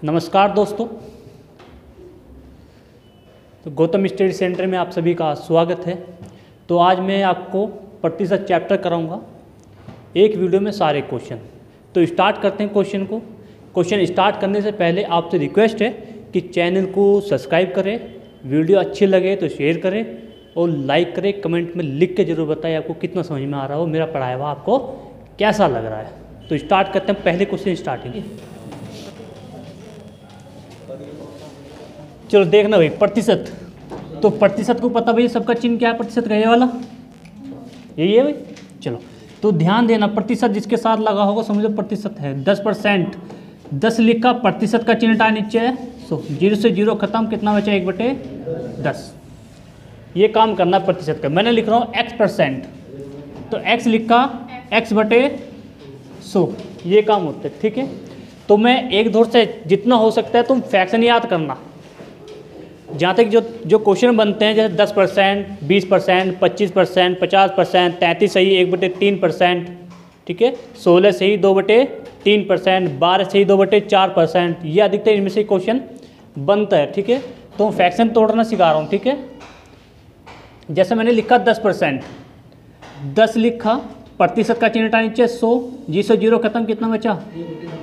नमस्कार दोस्तों। तो गौतम स्टडी सेंटर में आप सभी का स्वागत है। तो आज मैं आपको प्रतिशत चैप्टर कराऊंगा एक वीडियो में सारे क्वेश्चन। तो स्टार्ट करते हैं क्वेश्चन को। क्वेश्चन स्टार्ट करने से पहले आपसे रिक्वेस्ट है कि चैनल को सब्सक्राइब करें, वीडियो अच्छी लगे तो शेयर करें और लाइक करें। कमेंट में लिख के ज़रूर बताएं आपको कितना समझ में आ रहा हो, मेरा पढ़ाया हुआ आपको कैसा लग रहा है। तो स्टार्ट करते हैं पहले क्वेश्चन स्टार्टिंग। चलो देखना भाई, प्रतिशत। तो प्रतिशत को पता भाई सबका चिन्ह क्या है, प्रतिशत का ये वाला यही है भाई। चलो तो ध्यान देना, प्रतिशत जिसके साथ लगा होगा समझो प्रतिशत है। 10%, 10 लिखा, प्रतिशत का चिन्ह टाइम नीचे है। 0 से 0 खत्म, कितना बचा 1/10। ये काम करना प्रतिशत का। मैंने लिख रहा हूँ x%, तो x लिखा x/100, ये काम होता है। ठीक है, तो मैं एक दौर से जितना हो सकता है तुम फ्रैक्शन याद करना। जहाँ तक जो क्वेश्चन बनते हैं जैसे 10%, 20%, 25%, 50%, 33 सही 1/3%, ठीक है, 16 सही 2/3%, 12 सही 2/4%, ये अधिकतर इनमें से क्वेश्चन बनता है। ठीक है, तो फ्रैक्शन तोड़ना सिखा रहा हूँ। ठीक है, जैसे मैंने लिखा 10%, 10 लिखा, प्रतिशत का चिन्ह नीचे 100, 0 खत्म, कितना बचा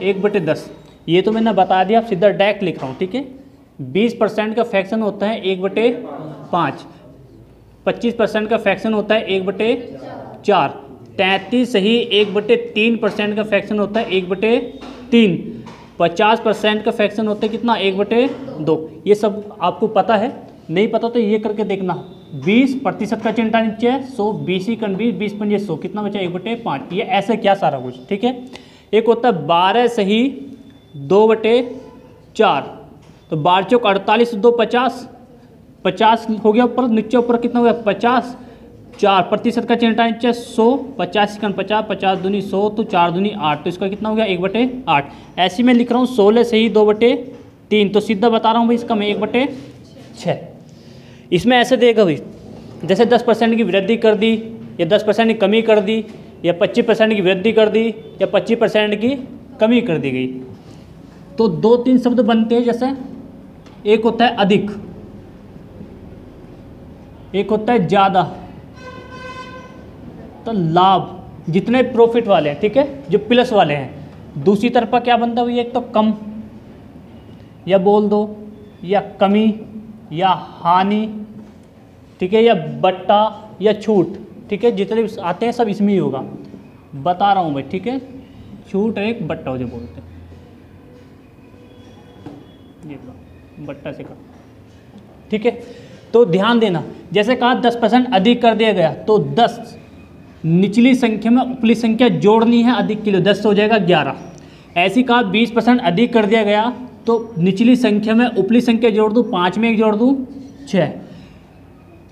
1/10। ये तो मैंने बता दिया, आप सीधा डायरेक्ट लिख रहा हूँ। ठीक है, 20% का फ्रैक्शन होता है 1/5, 25% का फ्रैक्शन होता है 1/4, 33 सही 1/3% का फ्रैक्शन होता है 1/3, 50% का फ्रैक्शन होता है कितना 1/2। ये सब आपको पता है, नहीं पता तो ये करके देखना। 20 प्रतिशत का चिन्ह नीचे है 100, 20 ही 20, 20 पंजे 100, कितना बचा 1/5। ये ऐसे क्या सारा कुछ। ठीक है, एक होता है 12 सही 2/4, तो 12 चौक 48, 2 50, 50 हो गया ऊपर, नीचे ऊपर कितना हो गया 50, 4 प्रतिशत का चिन्ह नीचे 100, 50 50, 50 दूनी 100, तो 4 दूनी 8, तो इसका कितना हो गया 1/8। ऐसे में लिख रहा हूँ 16 सही 2/3, तो सीधा बता रहा हूँ भाई इसका मैं 1/6। इसमें ऐसे देगा भाई, जैसे 10% की वृद्धि कर दी या 10% की कमी कर दी या 25% की वृद्धि कर दी या 25% की कमी कर दी गई, तो 2-3 शब्द बनते हैं। जैसे एक होता है अधिक, एक होता है ज़्यादा, तो लाभ जितने प्रॉफिट वाले हैं, ठीक है, जो प्लस वाले हैं। दूसरी तरफ क्या बनता है, एक तो कम या बोल दो, या कमी या हानि, ठीक है, या बट्टा या छूट। ठीक है, जितने आते हैं सब इसमें ही होगा, बता रहा हूँ भाई। ठीक है, छूट एक बट्टा हो जो बोलते हैं, ये बट्टा से कर। ठीक है, तो ध्यान देना, जैसे कहा 10% अधिक कर दिया गया, तो 10 निचली संख्या में उपली संख्या जोड़नी है, अधिक के लिए 10 हो जाएगा 11। ऐसी कहा 20% अधिक कर दिया गया, तो निचली संख्या में उपली संख्या जोड़ दूँ, 5 में 1 जोड़ दूँ 6।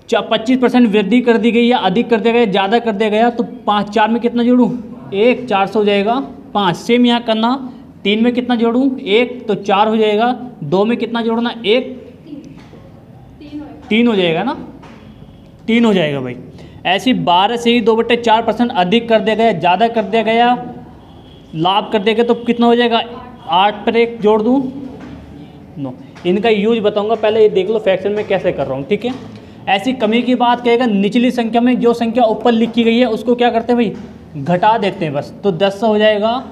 25% वृद्धि कर दी गई या अधिक कर दिया गया, ज़्यादा कर दिया गया, तो 5 4 में कितना जोड़ूँ 1, 400 हो जाएगा 5। सेम यहाँ करना, 3 में कितना जोड़ूँ 1, तो 4 हो जाएगा। 2 में कितना जोड़ना 1, 3 हो जाएगा ना, 3 हो जाएगा भाई। ऐसी 12 से ही 2/4% अधिक कर दिया गया, ज़्यादा कर दिया गया, लाभ कर दिया गया, तो कितना हो जाएगा 8 पर 1 जोड़ दूँ 9। इनका यूज बताऊंगा, पहले ये देख लो फ्रैक्शन में कैसे कर रहा हूँ। ठीक है, ऐसी कमी की बात कहेगा, निचली संख्या में जो संख्या ऊपर लिखी गई है उसको क्या करते हैं भाई, घटा देते हैं बस, तो 10 हो जाएगा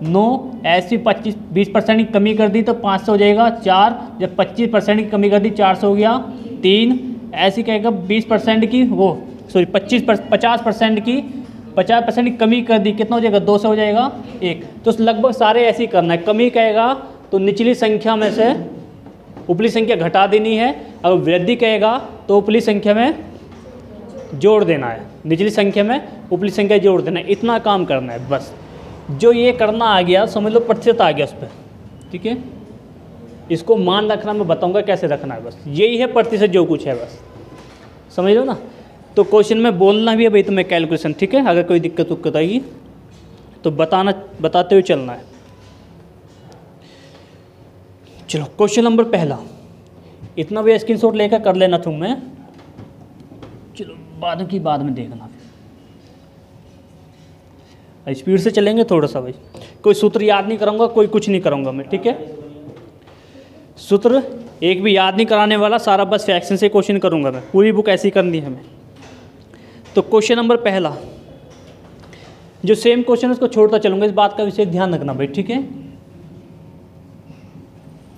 9। ऐसी 20% की कमी कर दी तो 500 हो जाएगा 4। जब 25% की कमी कर दी 400 हो गया 3। ऐसी कहेगा 20% की 50% की कमी कर दी, कितना हो जाएगा 200 हो जाएगा 1। तो लगभग सारे ऐसे ही करना है। कमी कहेगा तो निचली संख्या में से उपली संख्या घटा देनी है, अगर वृद्धि कहेगा तो उपली संख्या में जोड़ देना है, निचली संख्या में उपली संख्या जोड़ देना है। इतना काम करना है बस। जो ये करना आ गया समझ लो प्रतिशत आ गया उस पर। ठीक है, इसको मान रखना, मैं बताऊंगा कैसे रखना है, बस यही है प्रतिशत जो कुछ है, बस समझ लो ना। तो क्वेश्चन में बोलना भी है भाई तुम्हें कैलकुलेशन। ठीक है, अगर कोई दिक्कत आएगी तो बताते हुए चलना है। चलो क्वेश्चन नंबर पहला, इतना भी स्क्रीनशॉट लेकर कर लेना तुम में। चलो बाद में देखना, स्पीड से चलेंगे थोड़ा सा भाई। कोई सूत्र याद नहीं करूँगा, कोई कुछ नहीं करूँगा मैं। ठीक है, सूत्र एक भी याद नहीं कराने वाला, सारा बस फ्रैक्शन से क्वेश्चन करूँगा मैं, पूरी बुक ऐसी करनी है हमें। तो क्वेश्चन नंबर पहला, जो सेम क्वेश्चन है उसको छोड़ता चलूँगा, इस बात का विशेष ध्यान रखना भाई, ठीक है।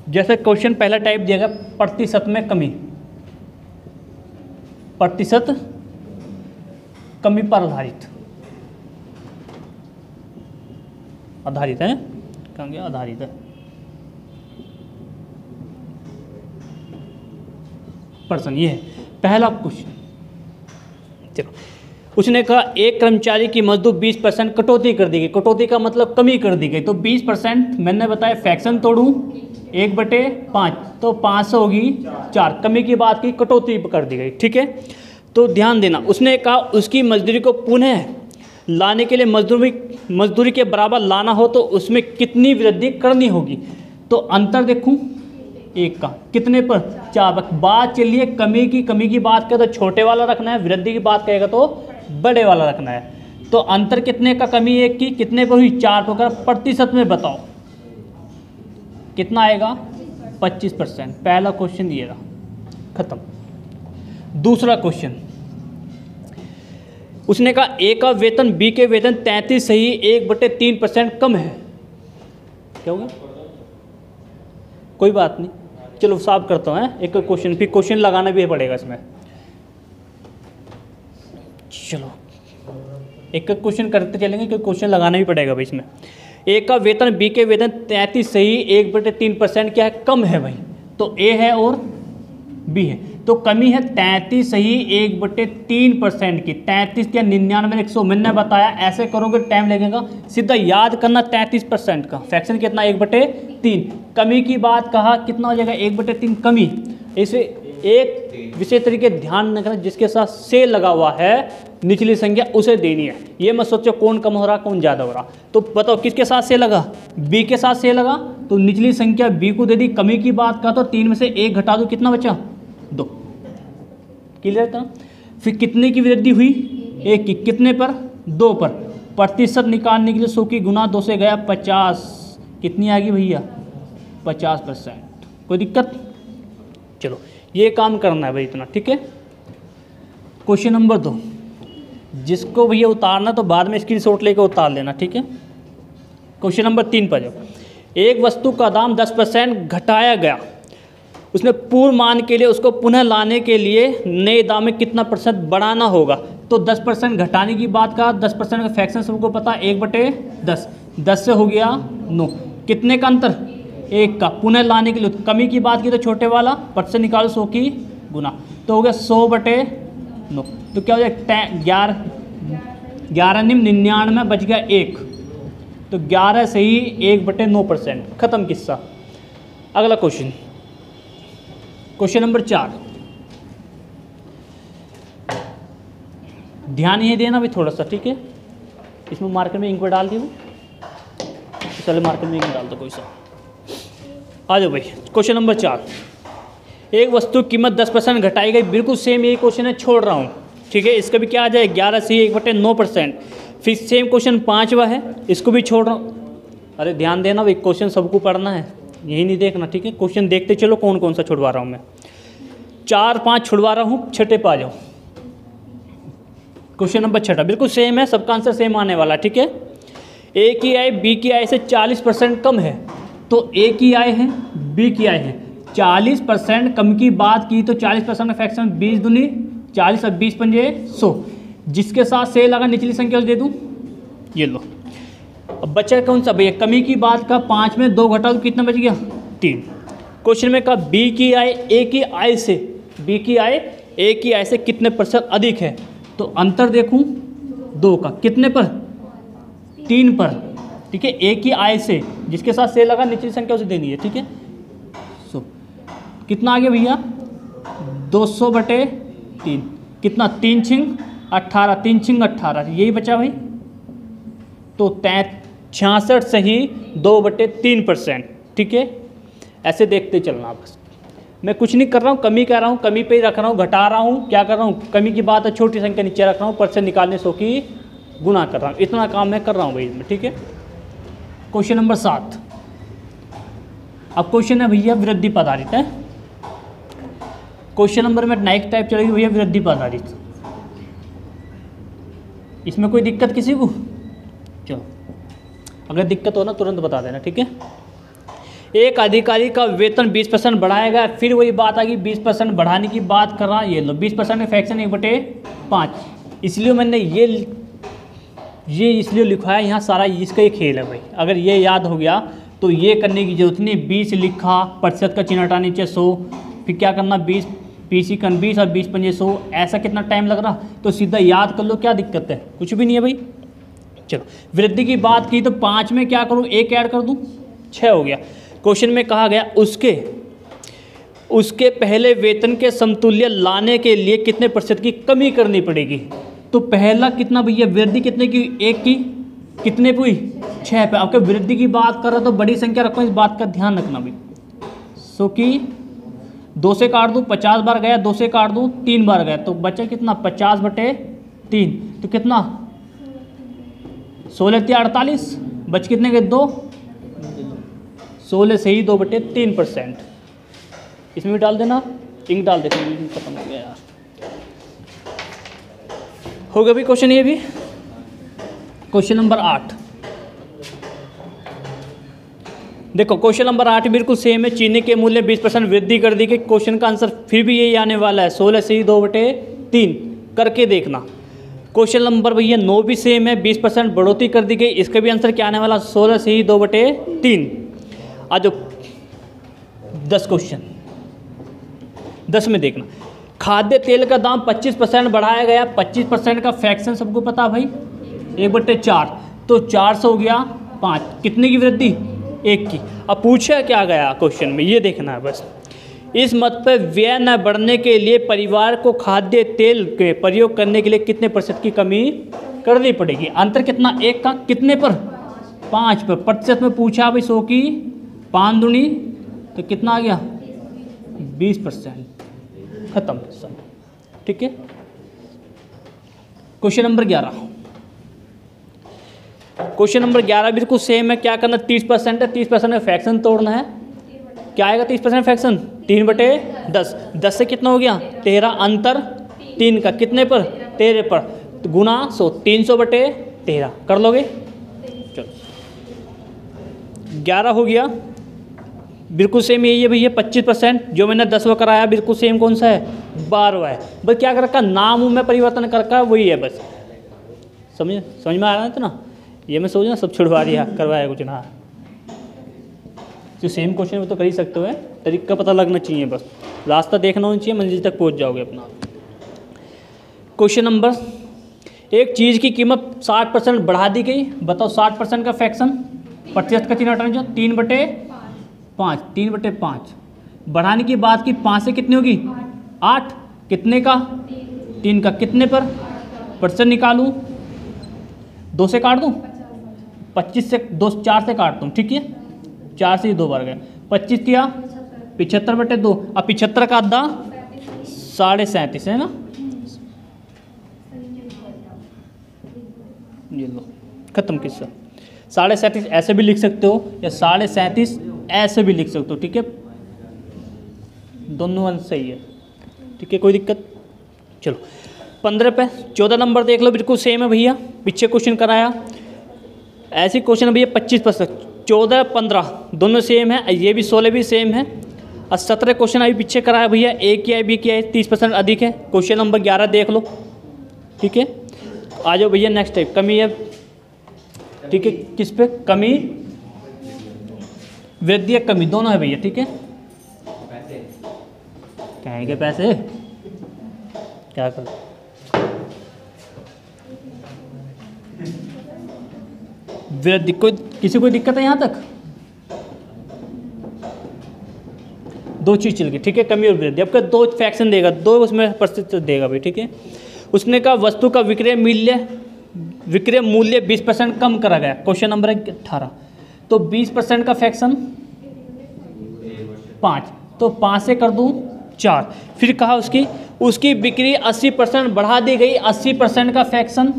जैसे क्वेश्चन पहला टाइप दिया गया प्रतिशत में कमी, प्रतिशत कमी पर आधारित, आधारित है, कहाँ गया, आधारित है, पर्सन, ये है पहला क्वेश्चन। चलो, उसने कहा एक कर्मचारी की मजदूर 20% कटौती कर दी गई, कटौती का मतलब कमी कर दी गई, तो 20% मैंने बताया फ्रैक्शन तोड़ूं 1/5 तो 500 होगी 4, कमी की बात की, कटौती कर दी गई, ठीक है। तो ध्यान देना, उसने कहा उसकी मजदूरी को पुनः लाने के लिए मजदूरी के बराबर लाना हो तो उसमें कितनी वृद्धि करनी होगी। तो अंतर देखूं एक का कितने पर 4, बात चलिए कमी की बात करें तो छोटे वाला रखना है, वृद्धि की बात करेगा तो बड़े वाला रखना है। तो अंतर कितने का, कमी एक की कितने पर हुई 4 पर, प्रतिशत में बताओ कितना आएगा 25%। पहला क्वेश्चन ये रहा, खत्म। दूसरा क्वेश्चन, उसने कहा ए का वेतन बी के वेतन 33 सही 1/3% कम है, क्या होगा, कोई बात नहीं, चलो साफ करता हूँ एक क्वेश्चन, फिर क्वेश्चन लगाना भी पड़ेगा इसमें। चलो एक क्वेश्चन करते चलेंगे क्योंकि क्वेश्चन लगाना भी पड़ेगा भाई इसमें। ए का वेतन बी के वेतन 33 सही 1/3% क्या है, कम है भाई, तो ए है और बी है, तो कमी है 33 सही 1/3% की, 33 या 99 100 मैंने बताया, ऐसे करोगे टाइम लगेगा, सीधा याद करना 33% का फ्रैक्शन कितना 1/3, कमी की बात कहा कितना हो जाएगा 1/3 कमी। इसे एक विशेष तरीके ध्यान रखना, जिसके साथ से लगा हुआ है निचली संख्या उसे देनी है, ये मत सोचो कौन कम हो रहा कौन ज़्यादा हो रहा। तो बताओ किसके साथ से लगा, बी के साथ से लगा, तो निचली संख्या बी को दे दी, कमी की बात का तो 3 में से 1 घटा दो, कितना बचा 2, क्लियर था। फिर कितने की वृद्धि हुई, 1 की, कितने पर 2 पर, प्रतिशत निकालने के लिए 100 की गुना 2 से गया 50, कितनी आ गई भैया 50%, कोई दिक्कत। चलो ये काम करना है भाई इतना, ठीक है। क्वेश्चन नंबर 2, जिसको भैया उतारना तो बाद में स्क्रीनशॉट लेकर उतार लेना, ठीक है। क्वेश्चन नंबर 3 पर जाओ, एक वस्तु का दाम 10% घटाया गया, उसने पूर्व मान के लिए उसको पुनः लाने के लिए नए दाम में कितना % बढ़ाना होगा। तो 10% घटाने की बात का 10% का फ्रैक्शन सबको पता, 1/10, 10 से हो गया 9, कितने का अंतर 1 का, पुनः लाने के लिए कमी की बात की तो छोटे वाला % निकालो 100 की गुना, तो हो गया 100/9, तो क्या हो जाएगा 11 निम 99 बच गया 1, तो 11 से ही 1/9%, खत्म किस्सा। अगला क्वेश्चन, क्वेश्चन नंबर 4, ध्यान ये देना भी थोड़ा सा, ठीक है। इसमें मार्कर में इंक पर डाल दिया, चलो मार्कर में इंक डाल दो कोई सा, आ जाओ भाई। क्वेश्चन नंबर 4, एक वस्तु की कीमत 10% घटाई गई, बिल्कुल सेम यही क्वेश्चन है, छोड़ रहा हूँ, ठीक है। इसका भी क्या आ जाए 11 से 1/9%। फिर सेम क्वेश्चन 5वां है, इसको भी छोड़ रहा हूँ। अरे ध्यान देना भाई, क्वेश्चन सबको पढ़ना है, यही नहीं देखना, ठीक है। क्वेश्चन देखते चलो कौन कौन सा छुड़वा रहा हूँ मैं, 4 5 छुड़वा रहा हूँ, छठे पे आ जाओ। क्वेश्चन नंबर 6 बिल्कुल सेम है, सबका आंसर सेम आने वाला, ठीक है। ए की आय बी की आय से 40% कम है, तो ए की आय है बी की आय है 40% कम की बात की तो 40% का फ्रैक्शन 20 दूनी 40 और 20 पंजे 100, जिसके साथ से लगा निचली संख्या दे दूँ, ये लो। अब बचा कौन सा भैया, कमी की बात का 5 में 2 घटा तो कितना बच गया 3। क्वेश्चन में कहा बी की आय ए की आय से, बी की आय ए की आय से कितने % अधिक है, तो अंतर देखूं 2 का, कितने पर 3 पर, ठीक है। ए की आय से, जिसके साथ से लगा निचली संख्या उसे देनी है, ठीक है। सो कितना आ गया भैया 200/3, कितना 3 छिंग 18, 3 छिंग 18, यही बचा भाई। तो 66 से ही 2/3%, ठीक है। ऐसे देखते चलना, बस मैं कुछ नहीं कर रहा हूँ, कमी कर रहा हूँ, कमी पे ही रख रहा हूँ, घटा रहा हूँ, क्या कर रहा हूँ, कमी की बात है छोटी संख्या नीचे रख रहा हूँ, % निकालने 100 की गुना कर रहा हूँ, इतना काम मैं कर रहा हूँ भाई इसमें, ठीक है। क्वेश्चन नंबर 7, अब क्वेश्चन है भैया वृद्धि पर आधारित है। क्वेश्चन नंबर में नेक्स्ट टाइप चलेगी भैया वृद्धि पर आधारित। इसमें कोई दिक्कत किसी को? चलो, अगर दिक्कत हो ना तुरंत बता देना, ठीक है। एक अधिकारी का वेतन 20% बढ़ाएगा, फिर वही बात आ गई 20% बढ़ाने की बात कर रहा, ये लो 20% फ्रैक्शन 1/5, इसलिए मैंने ये इसलिए लिखा है यहाँ, सारा इसका ही खेल है भाई। अगर ये याद हो गया तो ये करने की जरूरत नहीं। 20 लिखा, प्रतिशत का चिन्ह हटा नीचे 100, फिर क्या करना 20 PC कन 20 और 20 पंजे 100, ऐसा कितना टाइम लग रहा, तो सीधा याद कर लो, क्या दिक्कत है, कुछ भी नहीं है भाई। चलो, वृद्धि की बात की तो 5 में क्या करूँ, 1 ऐड कर दूँ, 6 हो गया। क्वेश्चन में कहा गया उसके पहले वेतन के समतुल्य लाने के लिए कितने प्रतिशत की कमी करनी पड़ेगी। तो पहला कितना भैया, वृद्धि कितने की, 1 की, कितने पे हुई, 6 पे। आपके वृद्धि की बात कर रहा तो बड़ी संख्या रखो, इस बात का ध्यान रखना भाई। सो कि 2 से काट दूँ, 50 बार गया, 2 से काट दूँ, 3 बार गया, तो बचा कितना, 50/3, तो कितना 16 × 48, बच कितने के 2, 16 से ही 2/3%। इसमें भी डाल देना, इंक डाल देते हैं, खत्म हो गया यार। हो गया भी क्वेश्चन ये भी। क्वेश्चन नंबर 8 देखो, क्वेश्चन नंबर 8 बिल्कुल सेम है। चीनी के मूल्य 20% वृद्धि कर दी गई। क्वेश्चन का आंसर फिर भी यही आने वाला है, 16 से ही 2/3 करके देखना। क्वेश्चन नंबर भैया 9 भी सेम है, 20% बढ़ोतरी कर दी गई। इसका भी आंसर क्या आने वाला, 16 से ही 2/3। आज 10 क्वेश्चन, 10 में देखना। खाद्य तेल का दाम 25% बढ़ाया गया। 25% का फ्रैक्शन सबको पता भाई, 1/4, तो 400 हो गया 5। कितने की वृद्धि, 1 की। अब पूछा क्या गया क्वेश्चन में, ये देखना है बस। इस मत पर व्यय न बढ़ने के लिए परिवार को खाद्य तेल के प्रयोग करने के लिए कितने प्रतिशत की कमी करनी पड़ेगी। अंतर कितना, 1 का, कितने पर, 5 पर। प्रतिशत में पूछा भाई, 100 की 5 दूनी तो कितना आ गया, 20%। खत्म सब, ठीक है। क्वेश्चन नंबर 11, क्वेश्चन नंबर 11 बिल्कुल सेम है। क्या करना, 30% है, 30% में फ्रैक्शन तोड़ना है। क्या आएगा 30% फ्रैक्शन, 3/10। 10 से कितना हो गया, 13, अंतर 3 का, कितने पर, 13 पर, तो गुना 100, 300/13 कर लोगे। चलो 11 हो गया। बिल्कुल सेम यही है भैया, 25%। जो मैंने 10वां कराया बिल्कुल सेम कौन सा है, 12वां है। बस क्या कर रखा, नाम में परिवर्तन कर रखा, वही है बस। समझ में आ रहा है तो ना, ये मैं सोच ना सब छुड़वा दिया, करवाया कुछ ना। जो सेम क्वेश्चन में तो कर ही सकते हो, तरीका पता लगना चाहिए, बस रास्ता देखना होना चाहिए, मंजिल तक पहुंच जाओगे अपना। क्वेश्चन नंबर, एक चीज़ की कीमत 60% बढ़ा दी गई। बताओ 60% का फ्रैक्शन, प्रतिशत का चिन्ह हटाना, 3/5, 3/5। बढ़ाने की बात की, 5 से कितनी होगी, 8, कितने का, 3 का, कितने पर, प्रतिशत निकालूं, 2 से काट दूं, 25 से 2, 4 से काट दूं, ठीक है, 4 से ही 2 बार गए, 25 किया 75/2। अब 75 का आधा 37.5 है ना, ये लो खत्म किस्सा। 37.5 ऐसे भी लिख सकते हो या 37.5 ऐसे भी लिख सकते हो, ठीक है, दोनों अंश सही है, ठीक है, कोई दिक्कत। चलो 15 पे 14 नंबर देख लो, बिल्कुल सेम है भैया, पीछे क्वेश्चन कराया ऐसे क्वेश्चन भैया। 25%, 14, 15 दोनों सेम है, ये भी 16 भी सेम है। और 17 क्वेश्चन अभी पीछे कराया भैया, ए किया है, बी किया है, 30% अधिक है। क्वेश्चन नंबर 11 देख लो, ठीक है। आ जाओ भैया नेक्स्ट टाइप, कमी है, ठीक है, किस पे कमी, वृद्धि या कमी, दोनों है भैया, ठीक है। कहेंगे पैसे क्या कर, वृद्धि, कोई किसी को दिक्कत है यहाँ तक, दो चीज चल गई, ठीक है, कमी और वृद्धि। आपका 2 फ्रैक्शन देगा, 2 उसमें प्रतिशत देगा भाई, ठीक है। उसने कहा वस्तु का विक्रय मूल्य 20% कम करा गया। क्वेश्चन नंबर 18, तो 20% का फ्रैक्शन 5, तो 5 से कर दूं 4। फिर कहा उसकी बिक्री 80% बढ़ा दी गई। 80% का फ्रैक्शन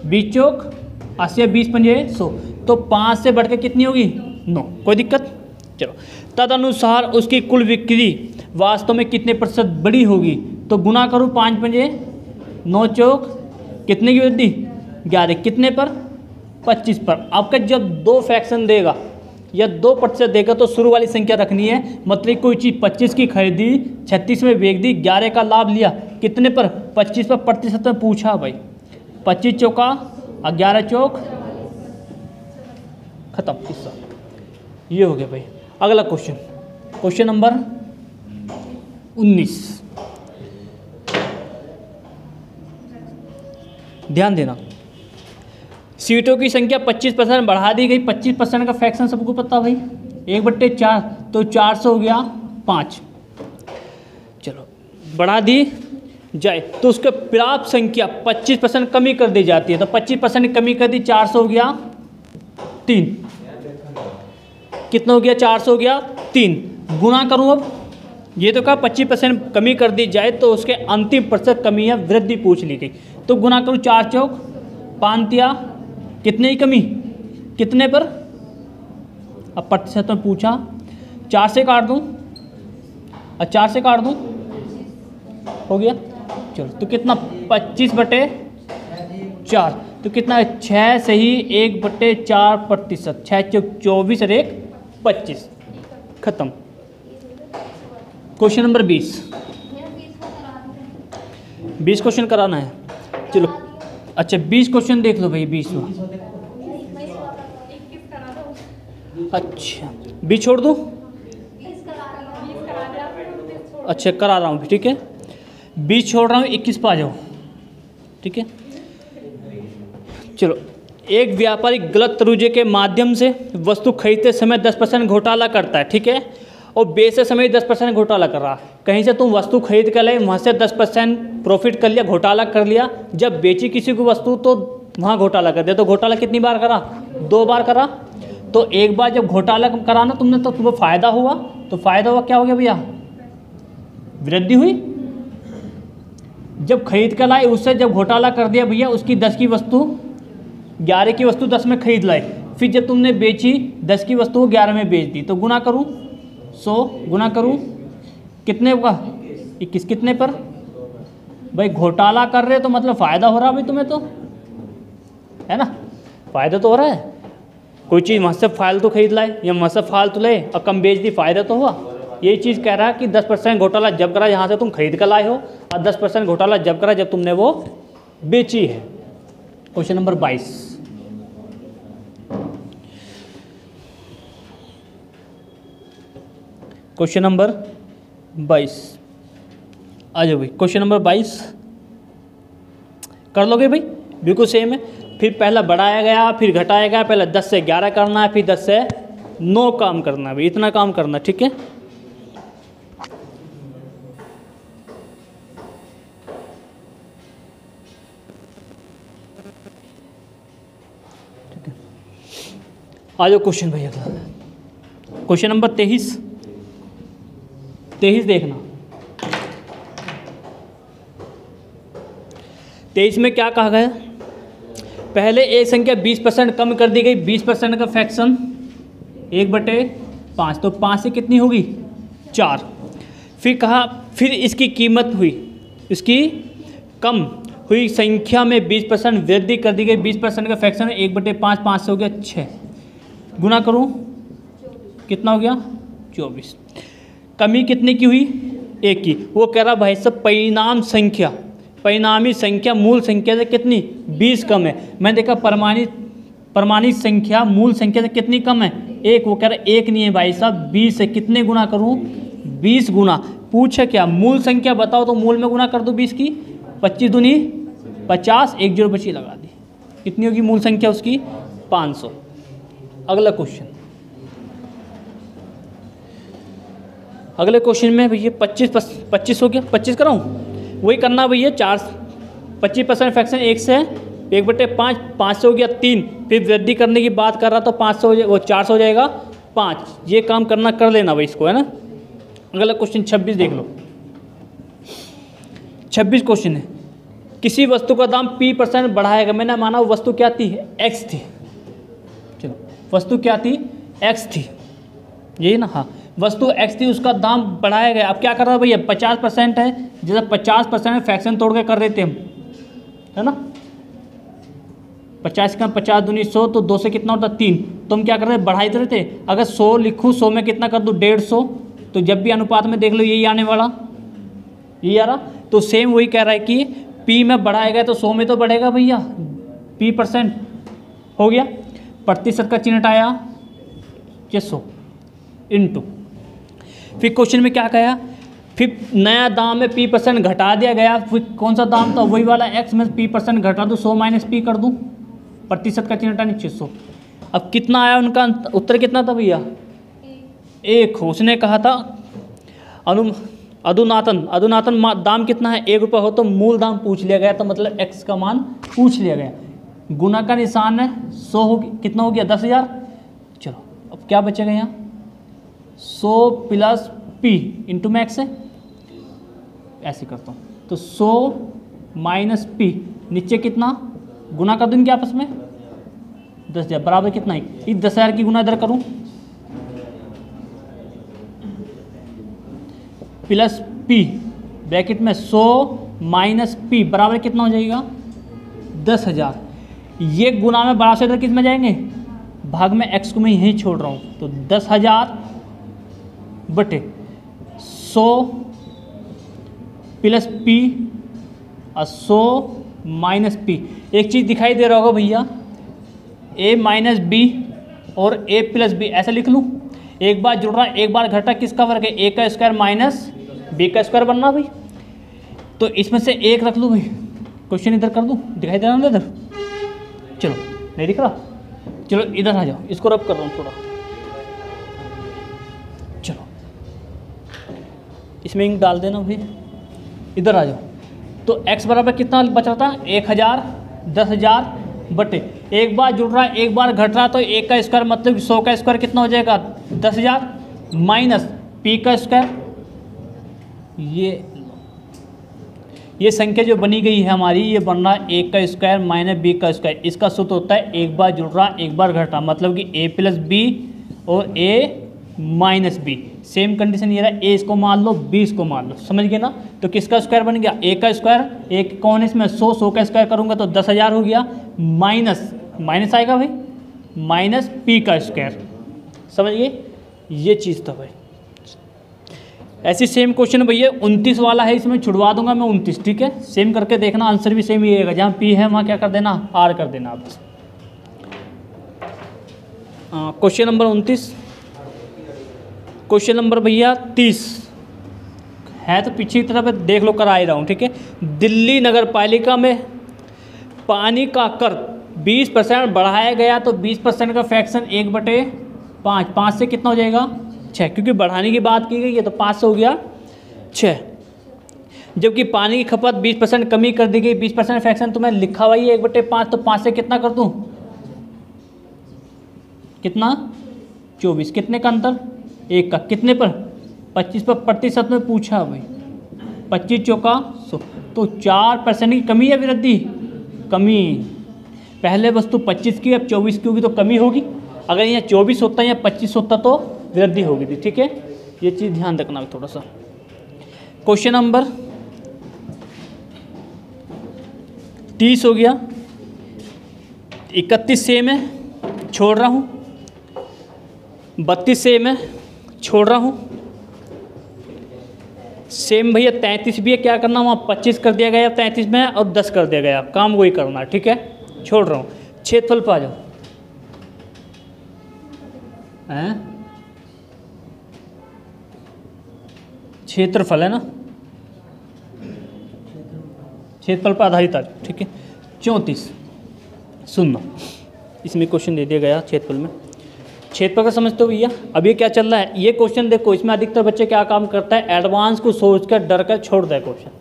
20 चौक 80, 20 पंजे 100, तो 5 से बढ़ के कितनी होगी, 9। कोई दिक्कत, चलो, तदनुसार उसकी कुल बिक्री वास्तव में कितने प्रतिशत बड़ी होगी, तो गुना करूँ 5 पंजे 9 चौक कितने की वृद्धि 11, कितने पर 25 पर। आपका जब 2 फ्रैक्शन देगा या 2% देगा तो शुरू वाली संख्या रखनी है, मतलब कोई चीज़ 25 की खरीदी 36 में बेच दी, 11 का लाभ लिया, कितने पर 25 पर प्रतिशत में पूछा भाई, 25 चौका 11 चौक खत्म किस्सा। ये हो गया भाई। अगला क्वेश्चन, क्वेश्चन नंबर 19, ध्यान देना। सीटों की संख्या 25% बढ़ा दी गई। 25% का फ्रैक्शन सबको पता भाई, 1/4 तो 400 हो गया 5। चलो बढ़ा दी जाए तो उसका प्राप्त संख्या 25% कमी कर दी जाती है, तो 25% कमी कर दी, 400 हो गया 3, कितना हो गया 400 हो गया 3, गुना करूँ अब, ये तो कहा 25% कमी कर दी जाए तो उसके अंतिम प्रतिशत कमी या वृद्धि पूछ ली गई, तो गुना करूँ 4 चौक 5 तिया कितने की कमी, कितने पर, अब प्रतिशत में पूछा, 4 से काट दूँ और 4 से काट दूँ हो गया। चलो तो कितना 25/4 तो कितना 6 से ही 1/4%, 6 चौक 24 और 1 25, खत्म। क्वेश्चन नंबर 20 क्वेश्चन कराना है। चलो अच्छा 20 क्वेश्चन देख लो भाई, 20 अच्छा 20 छोड़ दूँ, अच्छा करा रहा हूँ ठीक है, 20 छोड़ रहा हूँ, 21 पे आ जाओ ठीक है। चलो, एक व्यापारी गलत तरीके के माध्यम से वस्तु खरीदते समय 10% घोटाला करता है ठीक है, और बेचते समय 10% घोटाला कर रहा। कहीं से तुम वस्तु खरीद कर लाए, वहाँ से 10% प्रॉफिट कर लिया, घोटाला कर लिया, जब बेची किसी को वस्तु तो वहाँ घोटाला कर दिया, तो घोटाला कितनी बार करा, 2 बार करा। तो एक बार जब घोटाला करा ना तुमने तो तुम्हें फ़ायदा हुआ, तो फ़ायदा हुआ क्या हो गया भैया, वृद्धि हुई। जब खरीद कर लाए उससे जब घोटाला कर दिया भैया, उसकी 10 की वस्तु 11 की वस्तु 10 में खरीद लाए, फिर जब तुमने बेची 10 की वस्तु को 11 में बेच दी, तो गुना करूँ 100 गुना करूँ कितने होगा 21, कितने पर भाई, घोटाला कर रहे तो मतलब फ़ायदा हो रहा भाई तुम्हें, तो है ना, फ़ायदा तो हो रहा है। कोई चीज़ वहाँ से फालतू खरीद लाए या वहाँ से फालतू ले और कम बेच दी, फ़ायदा तो हुआ। यही चीज़ कह रहा है कि 10% घोटाला जब करा यहाँ से तुम खरीद कर लाए हो, और 10% घोटाला जब करा जब तुमने वो बेची है। क्वेश्चन नंबर 22, क्वेश्चन नंबर 22 आ जाओ भाई। क्वेश्चन नंबर 22 कर लोगे भाई, बिल्कुल सेम है। फिर पहला बढ़ाया गया फिर घटाया गया, पहले 10 से 11 करना है, फिर 10 से 9 काम करना है भाई, इतना काम करना ठीक है। आ जाओ क्वेश्चन भाई अगला, क्वेश्चन नंबर 23 देखना। 23 में क्या कहा गया, पहले एक संख्या 20% कम कर दी गई, 20% का फ्रैक्शन 1/5, तो 5 से कितनी होगी 4। फिर कहा फिर इसकी कीमत हुई, इसकी कम हुई संख्या में 20% वृद्धि कर दी गई, 20% का फ्रैक्शन 1/5, 5 से हो गया 6, गुना करूँ कितना हो गया 24। कमी कितने की हुई 1 की। वो कह रहा भाई साहब परिणामी संख्या मूल संख्या से कितनी 20 कम है। मैंने देखा प्रमाणित संख्या मूल संख्या से कितनी कम है 1। वो कह रहा 1 नहीं है भाई साहब 20 है, कितने गुना करूँ 20 गुना। पूछे क्या मूल संख्या बताओ, तो मूल में गुना कर दो 20 की, 25 दूनी 50, 1 0 बची लगा दी, कितनी होगी मूल संख्या उसकी 500। अगला क्वेश्चन, अगले क्वेश्चन में भैया 25 हो गया, 25 कराऊँ, वही करना भैया 25% फ्रैक्शन 1 से 1/5, 5 से हो गया 3, फिर वृद्धि करने की बात कर रहा तो 500 वो 400 हो जाएगा 5। ये काम करना कर लेना भाई इसको, है ना। अगला क्वेश्चन 26 देख लो। 26 क्वेश्चन है, किसी वस्तु का दाम P% बढ़ाएगा। मैंने माना वो वस्तु क्या थी X थी, चलो वस्तु क्या थी X थी, यही ना, हाँ। वस्तु एक्स थी, उसका दाम बढ़ाया गया। अब क्या कर रहा है भैया, 50% है, जैसे 50% में फ्रैक्शन तोड़ के कर रहे थे हम, है ना। 50 का 50 दूनी 100, तो 2 से कितना होता 3, तो हम क्या कर रहे थे, बढ़ाई रहे थे। अगर 100 लिखूँ, 100 में कितना कर दूँ 150, तो जब भी अनुपात में देख लो यही आने वाला, यही आ रहा। तो सेम वही कह रहा है कि P में बढ़ाया गया तो 100 में तो बढ़ेगा भैया, P% हो गया। प्रतिशत का चिन्ह हटाया, 100 इंटू, फिर क्वेश्चन में क्या कहा, फिर नया दाम में P% घटा दिया गया। फिर कौन सा दाम था, वही वाला x में P% घटा दूँ, 100 माइनस P कर दूँ, प्रतिशत का चिन्ह हटाने 600। अब कितना आया उनका उत्तर, कितना था भैया, 1। उसने कहा था अधुनातन दाम कितना है, 1 रुपये हो, तो मूल दाम पूछ लिया गया, तो मतलब x का मान पूछ लिया गया। गुना का निशान है, 100 हो, कितना हो गया 10,000। चलो अब क्या बचेगा यहाँ, 100 प्लस P इंटू में x है, ऐसे करता हूँ, तो 100 माइनस P, नीचे कितना गुना कर दूँ क्या आपस में, 10,000 बराबर कितना है, इस 10,000 की गुना इधर करूँ, प्लस P ब्रैकेट में 100 माइनस P बराबर कितना हो जाएगा 10,000। ये गुना में बड़ा से इधर किस में जाएंगे, भाग में x को मैं यहीं छोड़ रहा हूँ, तो 10,000 बटे 100 प्लस P और 100 माइनस P। एक चीज़ दिखाई दे रहा होगा भैया, a माइनस बी और a प्लस बी, ऐसा लिख लूँ, एक बार जुड़ रहा एक बार घटा, किसका वर्ग है, a का स्क्वायर माइनस b का स्क्वायर बनना भाई। तो इसमें से 1 रख लूँ भाई, क्वेश्चन इधर कर दूँ, दिखाई दे रहा है इधर, चलो नहीं दिख रहा, चलो इधर आ जाओ, इसको रब कर रहा हूँ थोड़ा, चलो इसमें इंक डाल देना भाई, इधर आ जाओ। तो x बराबर कितना बच रहा था, 1000, 10,000 बटे, एक बार जुड़ रहा है एक बार घट रहा, तो 1 का स्क्वायर मतलब 100 का स्क्वायर कितना हो जाएगा 10,000 माइनस P का स्क्वायर। ये संख्या जो बनी गई है हमारी, ये बन रहा है 1 का स्क्वायर माइनस B का स्क्वायर। इसका सूत्र होता है एक बार जुड़ रहा एक बार घट रहा, मतलब कि a प्लस बी और a minus B. Same condition ये रहा, a इसको मान लो b इसको मान लो, समझ गए ना। तो किसका स्क्वायर बन गया, a का स्क्वायर, एक कौन है इसमें 100 का स्क्वायर करूँगा तो 10,000 हो गया, माइनस आएगा भाई माइनस p का स्क्वायर, समझ गए। ये चीज़ था भाई। ऐसी सेम क्वेश्चन भैया 29 वाला है, इसमें छुड़वा दूंगा मैं 29, ठीक है। सेम करके देखना, आंसर भी सेम ही रहेगा, जहाँ P है वहाँ क्या कर देना, R कर देना आप। क्वेश्चन नंबर 29, क्वेश्चन नंबर भैया 30 है, तो पीछे की तरफ देख लो, कर आ ही रहा हूँ, ठीक है। दिल्ली नगर पालिका में पानी का कर 20% बढ़ाया गया, तो 20% का फ्रैक्शन 1/5, 5 से कितना हो जाएगा 6, क्योंकि बढ़ाने की बात की गई है तो 5 से हो गया 6। जबकि पानी की खपत 20% कमी कर दी गई, 20% फ्रैक्शन तो मैं लिखा हुआ ही है 1/5, तो 5 से कितना कर दूँ, कितना 24, कितने का अंतर 1 का, कितने पर 25 पर, प्रतिशत में पूछा भाई, 25 चौका 100, तो 4% की कमी या वृद्धि, कमी। पहले वस्तु 25 की, अब 24 की होगी तो कमी होगी, अगर यहाँ 24 होता या 25 होता तो वृद्धि होगी थी, ठीक है। ये चीज़ ध्यान रखना थोड़ा सा। क्वेश्चन नंबर 30 हो गया, 31 सेम है, छोड़ रहा हूँ, 32 सेम है, छोड़ रहा हूँ, सेम भैया 33 भी है, क्या करना वहाँ 25 कर दिया गया 33 में और 10 कर दिया गया, काम वही करना, ठीक है, छोड़ रहा हूँ। क्षेत्रफल पर आ जाओ, हैं क्षेत्रफल है ना, क्षेत्रफल पर आधारित आ, ठीक है। 34 सुनना, इसमें क्वेश्चन दे दिया गया क्षेत्रफल में। क्षेत्रफल का समझते हो भैया, अब ये क्या चल रहा है, ये क्वेश्चन देखो, इसमें अधिकतर बच्चे क्या काम करता है, एडवांस को सोचकर डर कर छोड़ दे क्वेश्चन,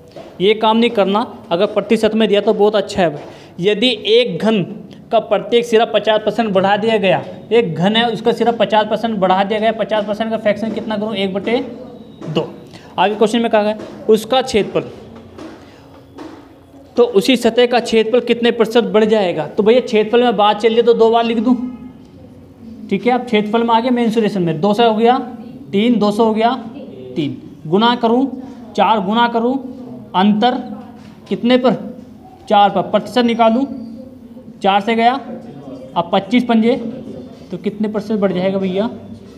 ये काम नहीं करना। अगर प्रतिशत में दिया तो बहुत अच्छा है भाई। यदि एक घन का प्रत्येक सिरा 50% बढ़ा दिया गया, एक घन है उसका सिरा 50% बढ़ा दिया गया, 50% का फ्रैक्शन कितना करूँ 1/2। आगे क्वेश्चन में कहा गया उसका क्षेत्रफल, तो उसी सतह का क्षेत्रफल कितने प्रतिशत बढ़ जाएगा। तो भैया क्षेत्रफल में बात चल रही है तो 2 बार लिख दूं, ठीक है। अब क्षेत्रफल में आ गया मेंसुरेशन में, 200 हो गया 3, 200 हो गया 3, गुना करूँ 4, गुना करूँ अंतर कितने पर 4 पर, प्रतिशत निकालूँ 4 से गया, अब 25 पंजे तो कितने परसेंट बढ़ जाएगा भैया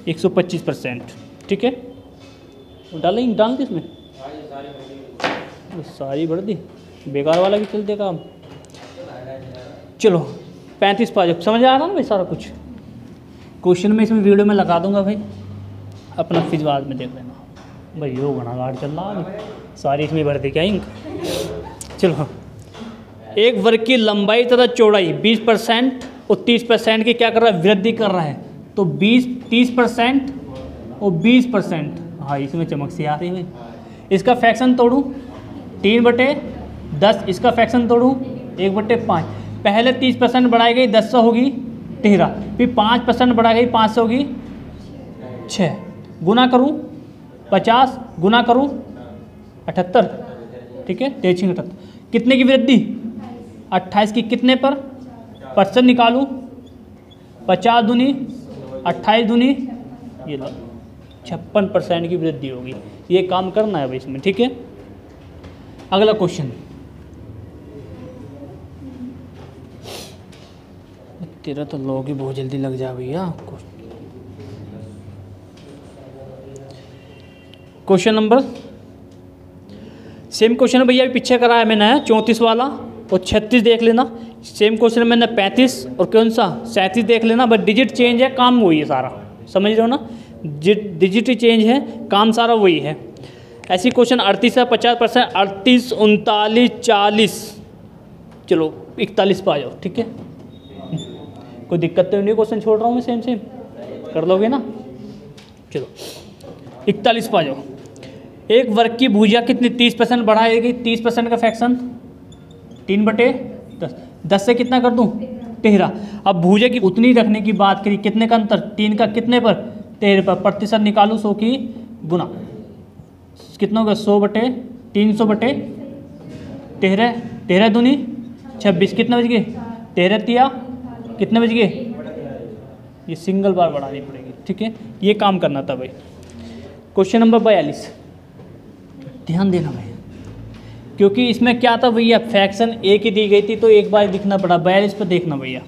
125%, ठीक है। डाल दी इसमें सारी बढ़ दी, बेकार वाला भी चल देगा काम। चलो 35 पा जाओ, समझ आ रहा ना भाई सारा कुछ। क्वेश्चन में इसमें वीडियो में लगा दूंगा भाई, अपना फिज बाद में देख लेना भाई। यो घनाघाट चल रहा है, सारी इसमें भर दी क्या इंक। चलो, एक वर्ग की लंबाई तथा चौड़ाई 20% और 30% की क्या कर रहा है, वृद्धि कर रहा है। तो 30% और 20%, हाँ इसमें चमक सी आ रही है। इसका फ्रैक्शन तोड़ूँ 3/10, इसका फ्रैक्शन तोड़ूँ 1/5। पहले 30% बढ़ाई गई 10 से होगी 13, फिर 5% बढ़ा गई 5 से होगी 6, गुना करूँ 50, गुना करूँ 78, ठीक है 73, कितने की वृद्धि 28 की, कितने पर परसेंट निकालूँ 50 दूनी 28 दूनी ये लो 56% की वृद्धि होगी। ये काम करना है भाई इसमें, ठीक है। अगला क्वेश्चन, तेरा तो लोग ही बहुत जल्दी लग जा भैया। क्वेश्चन नंबर सेम क्वेश्चन भैया पीछे कराया मैंने 34 वाला और 36 देख लेना। सेम क्वेश्चन मैंने 35 और कौन सा 37 देख लेना, बट डिजिट चेंज है, काम वही है सारा, समझ रहे हो ना। डिजिट चेंज है, काम सारा वही है। ऐसी क्वेश्चन 38 से 50%, 38, 39, 40, चलो 41 पे आ जाओ, ठीक है। कोई दिक्कत तो नहीं, क्वेश्चन छोड़ रहा हूँ मैं, सेम कर लोगे ना। चलो 41 पे आ जाओ। एक वर्ग की भुजा कितनी 30% बढ़ाएगी, 30% का फ्रैक्शन 3/10, 10 से कितना कर दूँ 13। अब भुजा की उतनी रखने की बात करी, कितने का अंतर 3 का कितने पर 13 पर, प्रतिशत निकालूँ 100 की गुना, कितना होगा 100/300/13, 13 दूनी 26, कितने बज गए 13 तिया कितने बज गए, ये सिंगल बार बढ़ानी पड़ेगी, ठीक है। ये काम करना था भाई। क्वेश्चन नंबर 42, ध्यान देना भाई, क्योंकि इसमें क्या था भैया, फ्रैक्शन एक ही दी गई थी तो एक बार दिखना पड़ा। 42 पर देखना भैया,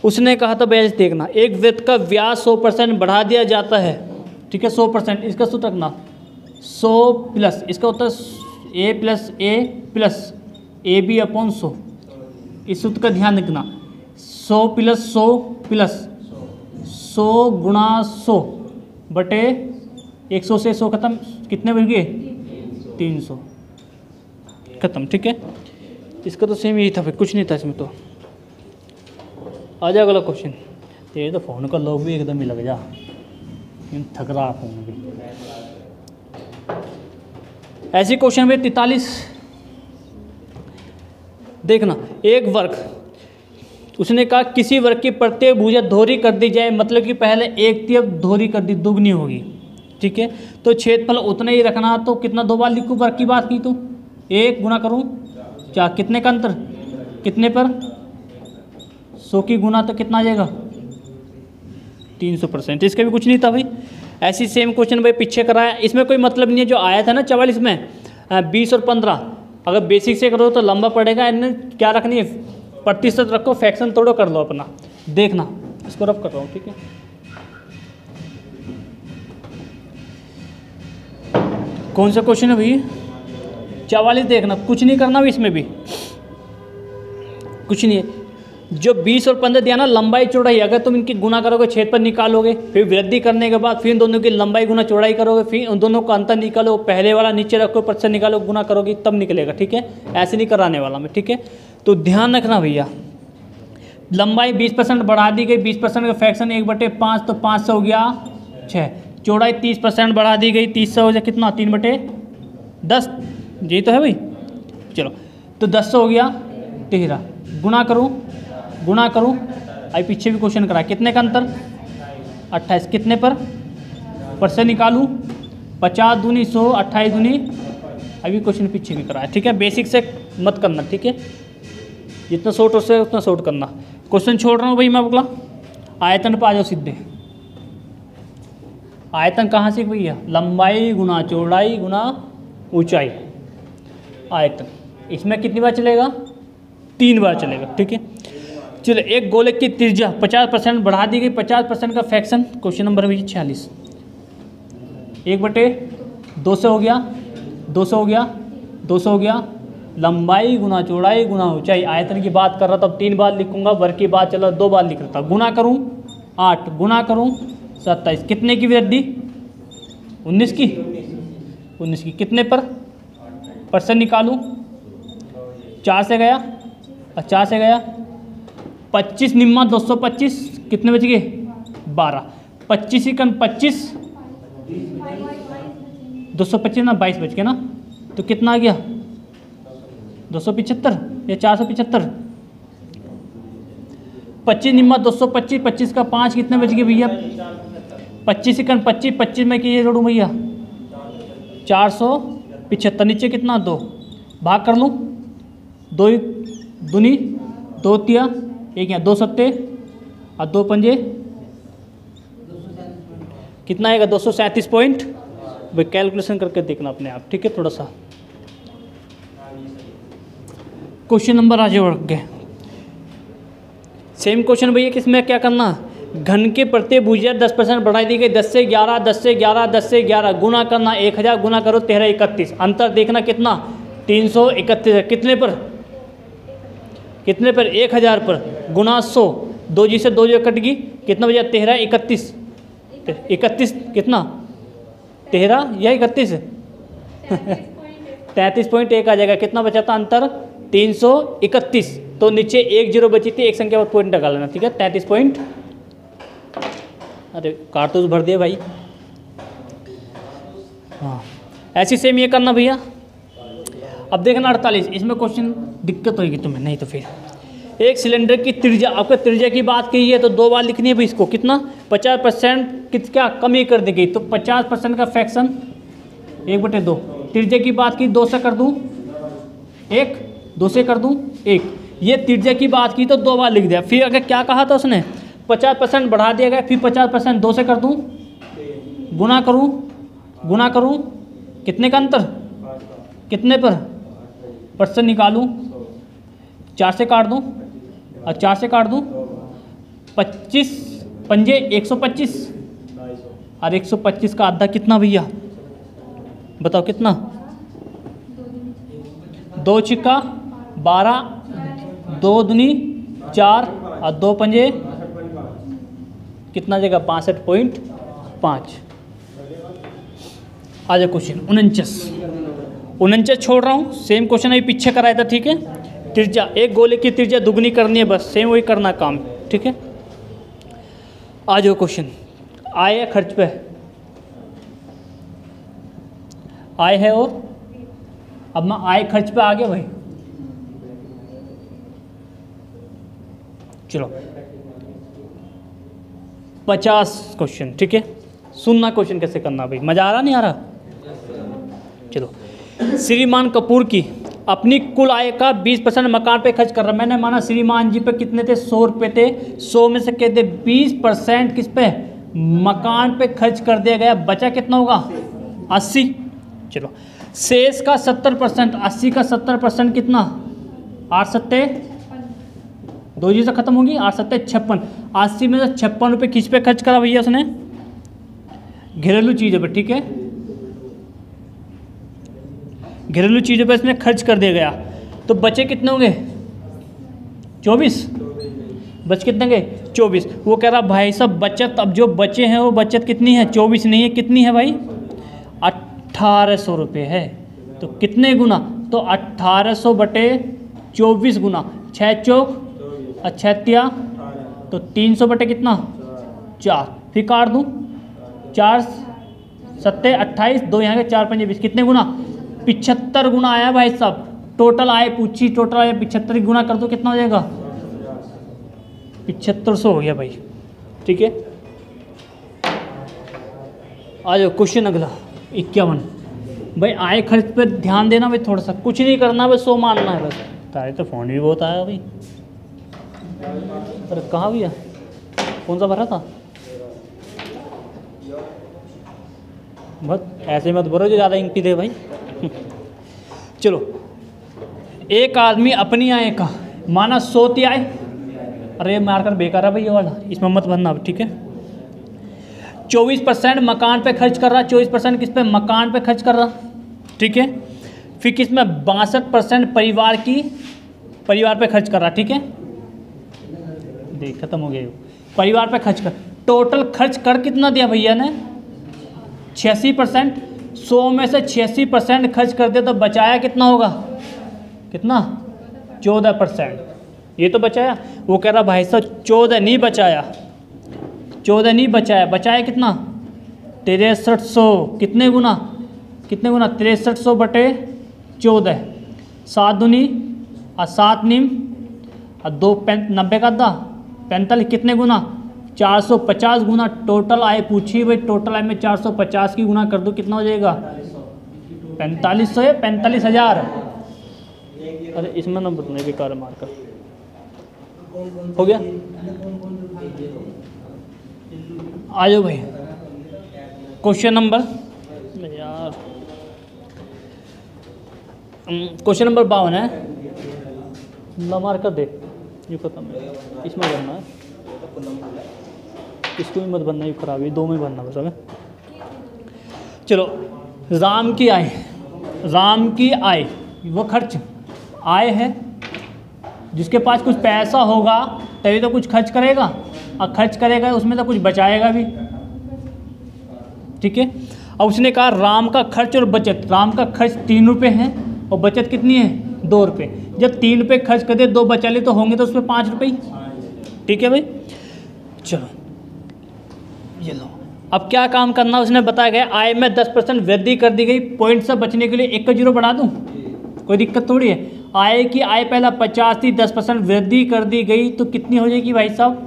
उसने कहा था 42 देखना, एक वृत्त का व्यास 100% बढ़ा दिया जाता है, ठीक है 100%। इसका सूत्र रखना 100 प्लस, इसका होता है a plus A plus AB/100। इस सूत्र का ध्यान रखना, 100 प्लस 100 प्लस 100 गुणा 100 बटे 100 से 100 खत्म, कितने बन गए 300 खत्म, ठीक है। इसका तो सेम यही था फिर, कुछ नहीं था इसमें। तो आ जाओ अगला क्वेश्चन। तेरे तो फ़ोन का लोग भी एकदम ही लग जा, थक रहा फ़ोन भी। ऐसी क्वेश्चन में 43 देखना, एक वर्ग, उसने कहा किसी वर्ग की प्रत्येक भुजा दोहरी कर दी जाए, मतलब कि पहले एक थी अब दोहरी कर दी, दुगनी होगी, ठीक है। तो क्षेत्रफल उतना ही रखना, तो कितना 2 बार लिखूँ, वर्ग की बात की तो 1 गुना करूँ 4, कितने का अंतर कितने पर 100 की गुना, तो कितना आ जाएगा 300%। इसका भी कुछ नहीं था भाई। ऐसी सेम क्वेश्चन भाई पीछे कराया, इसमें कोई मतलब नहीं है। जो आया था ना 44 में 20 और 15, अगर बेसिक से करो तो लंबा पड़ेगा। इन्हें क्या रखनी है, प्रतिशत रखो, फ्रैक्शन तोड़ो, कर लो अपना। देखना, इसको रफ कर रहा हूँ, ठीक है। कौन सा क्वेश्चन है भाई 44 देखना, कुछ नहीं करना भी, इसमें भी कुछ नहीं है। जो 20 और 15 दिया ना, लंबाई चौड़ाई, अगर तुम इनकी गुना करोगे क्षेत्रफल निकालोगे, फिर वृद्धि करने के बाद फिर दोनों की लंबाई गुना चौड़ाई करोगे, फिर उन दोनों का अंतर निकालो, पहले वाला नीचे रखो, प्रतिशत निकालो, गुना करोगे तब निकलेगा, ठीक है। ऐसे नहीं कराने वाला मैं, ठीक है। तो ध्यान रखना भैया, लंबाई 20% बढ़ा दी गई, 20% का फ्रैक्शन 1/5, तो 5 से हो गया 6। चौड़ाई 30% बढ़ा दी गई, 30 से हो गया कितना 3/10, यही तो है भाई। चलो तो 10 से हो गया 13, गुना करूँ अभी पीछे भी क्वेश्चन करा, कितने का अंतर 28, कितने पर परसेंट निकालूँ 50 दूनी 100, 28 दूनी, अभी क्वेश्चन पीछे भी कराया, ठीक है। बेसिक से मत करना, ठीक है, जितना शॉर्ट हो सके उतना शॉर्ट करना। क्वेश्चन छोड़ रहा हूँ भाई मैं अगला। आयतन पे आ जाओ सीधे। आयतन कहाँ से भैया, लंबाई गुना चौड़ाई गुना ऊंचाई, आयतन। इसमें कितनी बार चलेगा, 3 बार चलेगा, ठीक है। चलो, एक गोले की त्रिज्या 50% बढ़ा दी गई, 50% का फ्रैक्शन। क्वेश्चन नंबर भैया 46, 1/2 से हो गया, 200 हो गया, 200 हो गया, लंबाई गुना चौड़ाई गुना ऊंचाई। आयतन की बात कर रहा था, अब 3 बार लिखूंगा, वर्ग की बात चल रहा 2 बार लिख रहा था। गुना करूं 8, गुना करूं 27, कितने की वृद्धि, 19 की, 19 की। कितने पर परसेंट निकालूं, 4 से गया और 4 से गया, 25 निम्मा 225, कितने बच गए, 12, 25 इकन 25, 225 ना 22 बच गए ना, तो कितना आ गया, 275 या 475। 25 निम्मा 225, 25 का 5, कितने बच गए भैया, 25 इकन 25, 25 में किए जोड़ूँ भैया, 475। नीचे कितना, 2, भाग कर लूँ, 2 दूनी 2 तिया 1, यहाँ 2 सत्ते और 2 पंजे, कितना आएगा, 237 पॉइंट। भाई कैलकुलेशन करके देखना अपने आप, ठीक है। थोड़ा सा क्वेश्चन नंबर आगे बढ़ गए। सेम क्वेश्चन भैया, किसमें क्या करना, घन के प्रति भुजा 10% बढ़ाई दी गई, 10 से 11, 10 से 11, 10 से 11, गुना करना 1000, गुना करो 13 31, अंतर देखना कितना, 331 है। कितने पर, कितने पर, 1000 पर, गुना 100, 2 जी से 2 जो कट गई, कितना बचा, 13 31, 31 कितना, 13 या 31 33.1 आ जाएगा। कितना बचा था अंतर, 331। तो नीचे 1 0 बची थी, एक संख्या पर पॉइंट लगा लेना, ठीक है। 33 पॉइंट, अरे कारतूस भर दिए भाई। हाँ, ऐसी सेम ये करना भैया। अब देखना 48, इसमें क्वेश्चन दिक्कत होगी तुम्हें, नहीं तो फिर एक सिलेंडर की त्रिज्या, आपको त्रिज्या की बात की है तो 2 बार लिखनी है भाई इसको। कितना, 50% क्या कमी कर दी गई, तो 50% का फ्रैक्शन 1/2। त्रिज्या की बात की, 2 से कर दूँ 1, 2 से कर दूँ 1, ये त्रिज्या की बात की तो 2 बार लिख दिया। फिर अगर क्या कहा था उसने, 50% बढ़ा दिया गया, फिर 50% 2 से कर दूँ, गुना करूँ, गुना करूँ, कितने का अंतर, कितने पर परसेंट निकालूँ, 4 से काट दूँ और 4 से काट दूँ, 25 पंजे 125 और 125 का आधा कितना भैया, बताओ कितना, 2 छिक्का 12, 2 दूनी 4 और 2 पंजे कितना जगह, 62.5। आ जाए क्वेश्चन 49 छोड़ रहा हूँ, सेम क्वेश्चन अभी पीछे कराया था, ठीक है। त्रिज्या, एक गोले की त्रिज्या दुगनी करनी है, बस सेम वही करना काम, ठीक है। आ जाओ क्वेश्चन, आय है खर्च पे, आय है, और अब मैं आय खर्च पे आ गया भाई। चलो 50 क्वेश्चन, ठीक है। सुनना क्वेश्चन कैसे करना भाई, मजा आ रहा नहीं आ रहा। चलो, श्रीमान कपूर की अपनी कुल आय का 20% मकान पे खर्च कर रहा है। मैंने माना श्रीमान जी पे कितने थे, 100 रुपये थे, 100 में से कहते 20% किस पे, मकान पे खर्च कर दिया गया, बचा कितना होगा, 80। चलो, शेष का 70%, 80 का 70% कितना, 8 सत्ते 2 जी से खत्म होगी, 8 सत्ते 56, 80 में से 56 रुपये किस पे खर्च करा भैया उसने, घरेलू चीज़ों पे, ठीक है। घरेलू चीज़ों पे इसमें खर्च कर दिया गया, तो बचे कितने होंगे, 24, बच कितने गए, 24। वो कह रहा भाई साहब बचत, अब जो बचे हैं वो बचत कितनी है, 24 नहीं है, कितनी है भाई, 1800 रुपये है। तो कितने गुना, तो 1800 बटे 24 गुना, 6 चौक और 6 तिया, तो 300 बटे कितना, 4, फिर काट दूँ, 4 सत्ते 28, 2 यहाँ के 4 पंजे 20, कितने गुना, 75 गुना आया भाई साहब। टोटल आय पूछी, टोटल आय 75 गुना कर दो, कितना हो जाएगा, 7500 हो गया भाई, ठीक है। आ जाओ क्वेश्चन अगला 51। भाई आय खर्च पे ध्यान देना भाई, थोड़ा सा, कुछ नहीं करना बस, 100 मानना है बस। तारे तो फ़ोन भी बहुत आया भाई, अरे कहाँ भैया कौन सा भरा था? बस ऐसे मत बोलो जो ज़्यादा इंक पी दे भाई। चलो, एक आदमी अपनी आय का माना 100 ती आय, अरे मारकर बेकार है भाई ये वाला, इसमें मत भरना, ठीक है। 24% मकान पे खर्च कर रहा, 24% किस पे? मकान पे खर्च कर रहा, ठीक है। फिर किस में? 62% परिवार पे खर्च कर रहा, ठीक है। देख खत्म हो गया, परिवार पे खर्च कर। टोटल खर्च कर कितना दिया भैया ने? 86%। 100 में से 86% खर्च कर दे तो बचाया कितना होगा? कितना? 14%। ये तो बचाया। वो कह रहा भाई साहब 14 नहीं बचाया, 14 नहीं बचाया, बचाया कितना? 6300। कितने गुना? 6300 बटे 14। 7 दूनी और 7 नीम और 2 90 का 45। कितने गुना? 450 गुना। टोटल आय पूछी भाई, टोटल आय में 450 की गुना कर दो, कितना हो जाएगा? 4500 है, 45,000। अरे इसमें नंबर नहीं, बेकार मारकर हो गया। आ जाओ भाई, क्वेश्चन नंबर यार, क्वेश्चन नंबर 52 है। मार कर दे, ये खत्म है, इसमें बनना है, इसको भी मत बनना, ये खराब है, 2 में बनना बस हमें। चलो, राम की आय, वो खर्च आय है, जिसके पास कुछ पैसा होगा तभी तो कुछ खर्च करेगा, और खर्च करेगा उसमें तो कुछ बचाएगा भी, ठीक है। और उसने कहा राम का खर्च और बचत, राम का खर्च 3 रुपये है और बचत कितनी है? 2 रुपये। जब 3 रुपये खर्च कर दे, 2 बचा ले तो होंगे तो उसमें 5 रुपये, ठीक है भाई। चलो ये लो, अब क्या काम करना उसने बताया गया। आय में 10% वृद्धि कर दी गई, पॉइंट से बचने के लिए 1 का 0 बढ़ा दूँ, कोई दिक्कत थोड़ी है। आय की आय पहला 50 थी, 10% वृद्धि कर दी गई तो कितनी हो जाएगी भाई साहब?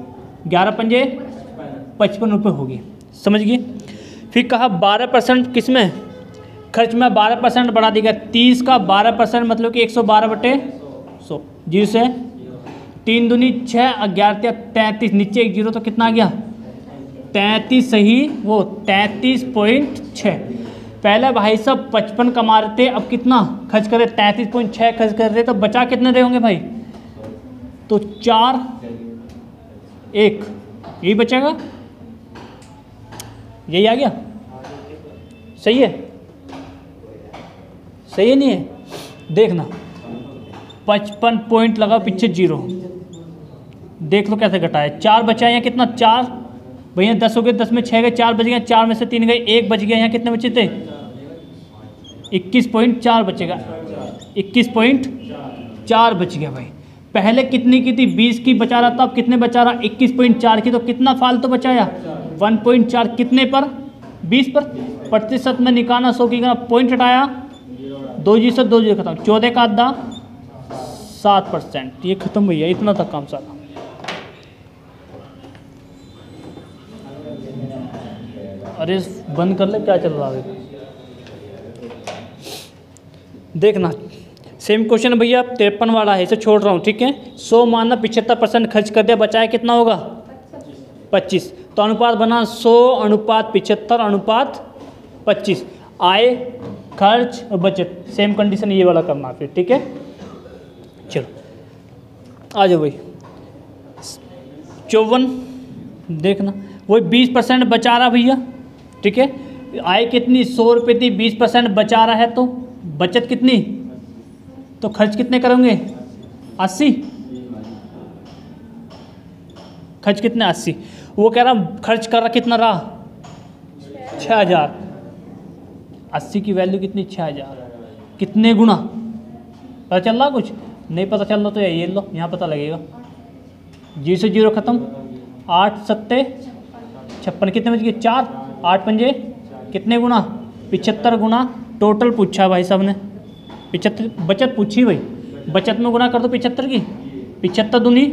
11 पंजे 55 रुपये होगी, समझ गए। फिर कहा 12% किस में? खर्च में 12% बढ़ा दी गई। 30 का 12% मतलब कि 112 बटे 100, जीरो से 3 दूनी 6, 11 33, नीचे 1 0 तो कितना आ गया? 33 सही, वो 33.6। पहले भाई साहब 55 कमा रहे थे, अब कितना खर्च करे? 33.6 खर्च कर रहे, तो बचा कितने रहे होंगे भाई? तो 4 1 यही बचेगा, यही आ गया, सही है? सही है नहीं है? देखना 55 पॉइंट लगा पीछे 0, देख लो कैसे घटाया। 4 बचा यहाँ, कितना? 4 भैया 10 हो गए, 10 में 6 गए, 4 बच गए, 4 में से 3 गए, 1 बच गया। यहाँ कितने बचे थे? 21.4 बचेगा, 21.4 बच गया भाई। पहले कितनी की थी? 20 की बचा रहा था, अब कितने बचा रहा? 21.4 की, तो कितना फालतू बचाया? 1.4। कितने पर? 20 पर। प्रतिशत में निकालना 100 की गणना, पॉइंट हटाया, 2 जी से 2 जी खत्म, 14 का आधा 7%, ये खत्म भैया, इतना तक काम सारा। अरे बंद कर ले, क्या चल रहा है? देखना सेम क्वेश्चन भैया 53 वाला है, इसे छोड़ रहा हूँ, ठीक है। 100 माना 75% खर्च कर दिया, बचाया कितना होगा? 25। तो अनुपात बना 100 अनुपात 75 अनुपात 25। आय, खर्च और बचत, सेम कंडीशन ये वाला करना फिर, ठीक है। चलो आ जाओ भाई, 54 देखना, वही 20% बचा रहा भैया, ठीक है। आय कितनी? 100 रुपये थी, 20% बचा रहा है, तो बचत कितनी? तो खर्च कितने करोगे? 80। खर्च कितने? 80। वो कह रहा खर्च कर रहा कितना रहा? 6000। 80 की वैल्यू कितनी? 6000। कितने गुना? पता चल रहा कुछ? नहीं पता चल रहा तो ये लो, यहाँ पता लगेगा। 0 से 0 खत्म, 8 सत्ते 56, कितने बच गए? 4, 8 पंजे कितने गुना? 75 गुना। टोटल पूछा भाई साहब ने, 75 बचत पूछी भाई, बचत में गुना कर दो 75 की, 75 दूनी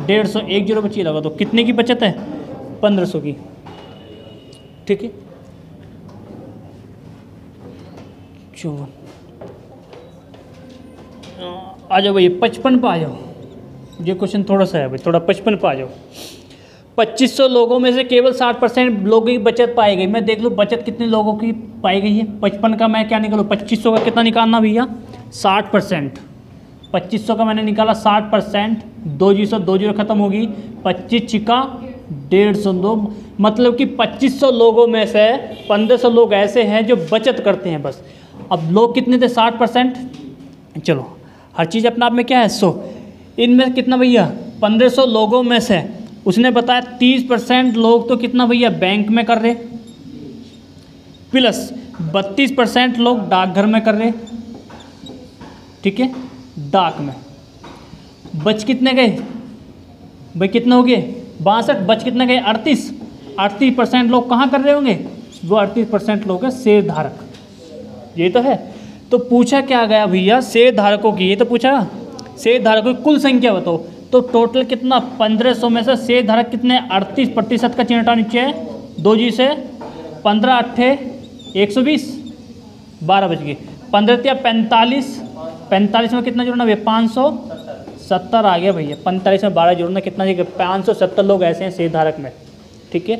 150, 1 0 बची लगा दो, कितने की बचत है? 1500 की, ठीक है। 54 आ जाओ भाई, 55 पे आ जाओ, ये क्वेश्चन थोड़ा सा है भाई, थोड़ा 55 पे आ जाओ। 2500 लोगों में से केवल 60% लोगों की बचत पाई गई। मैं देख लूँ बचत कितने लोगों की पाई गई है। 55 का मैं क्या निकालूँ, 2500 का कितना निकालना भैया, 60%। 2500 का मैंने निकाला 60%, 2 खत्म होगी, 25 छिका 150, मतलब कि 2500 लोगों में से 1500 लोग ऐसे हैं जो बचत करते हैं बस। अब लोग कितने थे, 60%। चलो हर चीज़ अपने आप में क्या है 100, इनमें कितना भैया 1500 लोगों में से उसने बताया 30% लोग तो कितना भैया बैंक में कर रहे, प्लस 32% लोग डाकघर में कर रहे, ठीक है, डाक में। बच कितने गए भाई, कितने हो गए 62, बच कितने गए 38% लोग कहाँ कर रहे होंगे, वो 38% लोग हैं शेयर धारक, ये तो है। तो पूछा क्या गया भैया, शेयर धारकों की, ये तो पूछा शेयर धारकों की कुल संख्या बताओ। तो टोटल कितना 1500 में से शेयर धारक कितने, 38% का चिन्ह हटा नीचे है 2 जी से, 15 8 120, 12 बच गए, 15 या 45 में कितना जोड़ना भैया 570 आ गया भैया, 45 में 12 जोड़ना कितना, 570 लोग ऐसे हैं शेयर धारक में, ठीक है।